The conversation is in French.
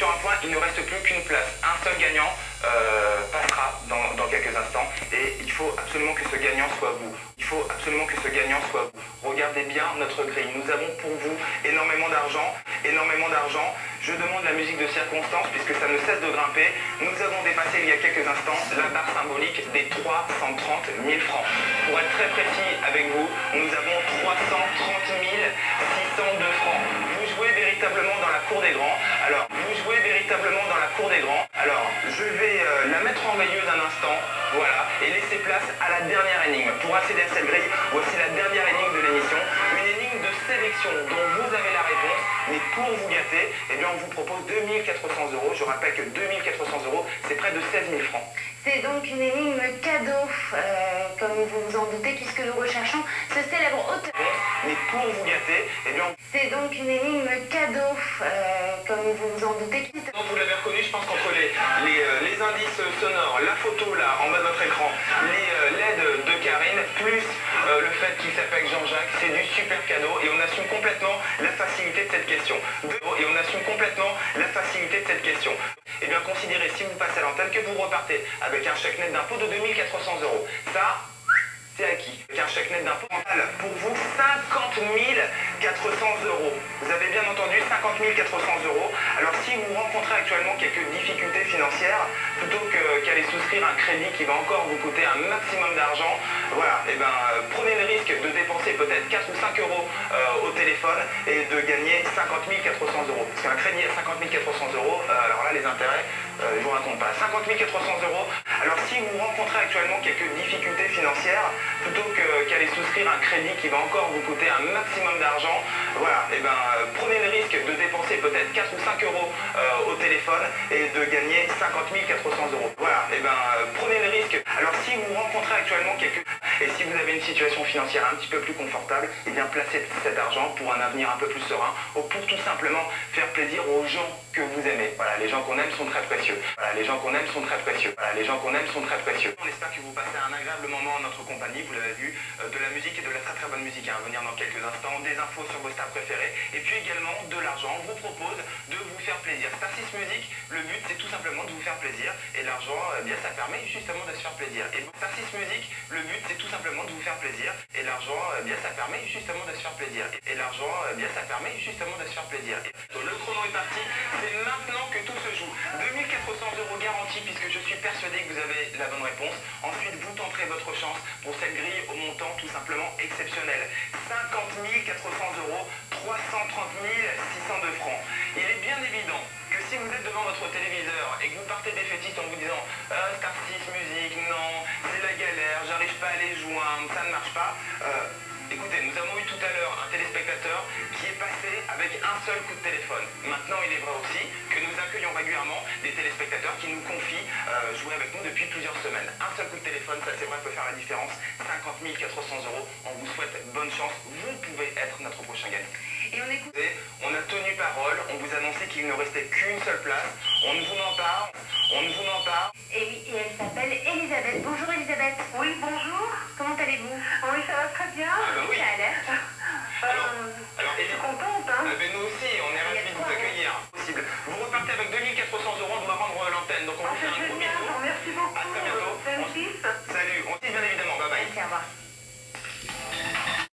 un point, il ne reste plus qu'une place. Un seul gagnant passera dans quelques instants. Et il faut absolument que ce gagnant soit vous. Il faut absolument que ce gagnant soit vous. Regardez bien notre grille. Nous avons pour vous énormément d'argent. Énormément d'argent. Je demande la musique de circonstance puisque ça ne cesse de grimper. Nous avons dépassé il y a quelques instants la barre symbolique des 330 000 francs. Pour être très précis avec vous, nous avons 330 602 francs. Vous jouez véritablement dans la cour des grands. Alors, vous jouez véritablement dans la cour des grands. Alors, je vais la mettre en veilleuse un instant. Voilà. Et laisser place à la dernière énigme. Pour accéder à cette grille, voici la dernière énigme de l'émission. Une énigme de sélection dont vous avez la réponse. Mais pour vous gâter, eh bien, on vous propose 2400 euros. Je rappelle que 2400 euros, c'est près de 16 000 francs. C'est donc une énigme cadeau, comme vous vous en doutez, puisque nous recherchons ce célèbre auteur. Mais pour vous gâter, eh bien... C'est donc une énigme cadeau, comme vous vous en doutez. Donc vous l'avez reconnu, je pense qu'entre les indices sonores, la photo là, en bas de votre écran, les LED de Karine, plus le fait qu'il s'appelle Jean-Jacques, c'est du super cadeau et on assume complètement la facilité de cette question. Et on assume complètement la facilité de cette question. Eh bien, considérez, si vous passez à l'antenne, que vous repartez avec un chèque net d'impôt de 2400 euros. Ça, c'est acquis. Avec un chèque net d'impôt, pour vous, 50 400 euros. Vous avez bien entendu, 50 400 euros. Alors, si vous rencontrez actuellement quelques difficultés financières, plutôt qu'aller souscrire un crédit qui va encore vous coûter un maximum d'argent, voilà, eh ben, prenez le risque de dépenser peut-être 4 ou 5 euros au téléphone et de gagner 50 400 euros. Parce qu'un crédit à 50 400 euros, alors là, les intérêts, je vous raconte pas. 50 400 euros. Alors, si vous rencontrez actuellement quelques difficultés financières, plutôt qu'aller souscrire un crédit qui va encore vous coûter un maximum d'argent, voilà, et ben, prenez le risque de dépenser peut-être 4 ou 5 euros au téléphone et de gagner 50 400 euros. Voilà, et ben, prenez le risque. Alors, si vous rencontrez actuellement quelques... Et si vous avez une situation financière un petit peu plus confortable, eh bien, placez cet argent pour un avenir un peu plus serein ou pour tout simplement faire plaisir aux gens que vous aimez. Voilà, les gens qu'on aime sont très précieux. Voilà, les gens qu'on aime sont très précieux. Voilà, les gens qu'on aime sont très précieux. On espère que vous passez un agréable moment en notre compagnie. Vous l'avez vu, de la musique et de la très très bonne musique à venir dans quelques instants, des infos sur vos stars préférées et puis également de l'argent. On vous propose de vous faire plaisir. Star 6 Music, le but c'est tout simplement de vous faire plaisir et l'argent, eh bien, ça permet justement de se faire plaisir. Et Star 6 Music, le but c'est tout simplement de vous faire plaisir et l'argent, eh bien, ça permet justement de se faire plaisir. Et l'argent, eh bien, ça permet justement de se faire plaisir. Et le chrono est parti, c'est maintenant que tout se joue. 2400 euros garantis puisque je suis persuadé que vous avez la bonne réponse. Ensuite, vous tenterez votre chance pour cette grille au montant tout simplement exceptionnel. 50 400 euros, 330 602 francs. Il est bien évident que si vous êtes devant votre téléviseur et que vous partez défaitiste en vous disant Star 6 Music, non, c'est la galère, j'arrive pas à les joindre, ça ne marche pas. Écoutez, nous avons eu tout à l'heure un téléspectateur qui est passé avec un seul coup de téléphone. Maintenant, il est vrai aussi que nous accueillons régulièrement des téléspectateurs qui nous confient jouer avec nous depuis plusieurs semaines. Un seul coup de téléphone, ça c'est vrai, peut faire la différence. 50 400 euros, on vous souhaite bonne chance. Vous pouvez être notre prochain gagnant. Et on écoute. On a tenu parole, on vous annonçait qu'il ne restait qu'une seule place. On ne vous ment pas, on ne vous ment pas.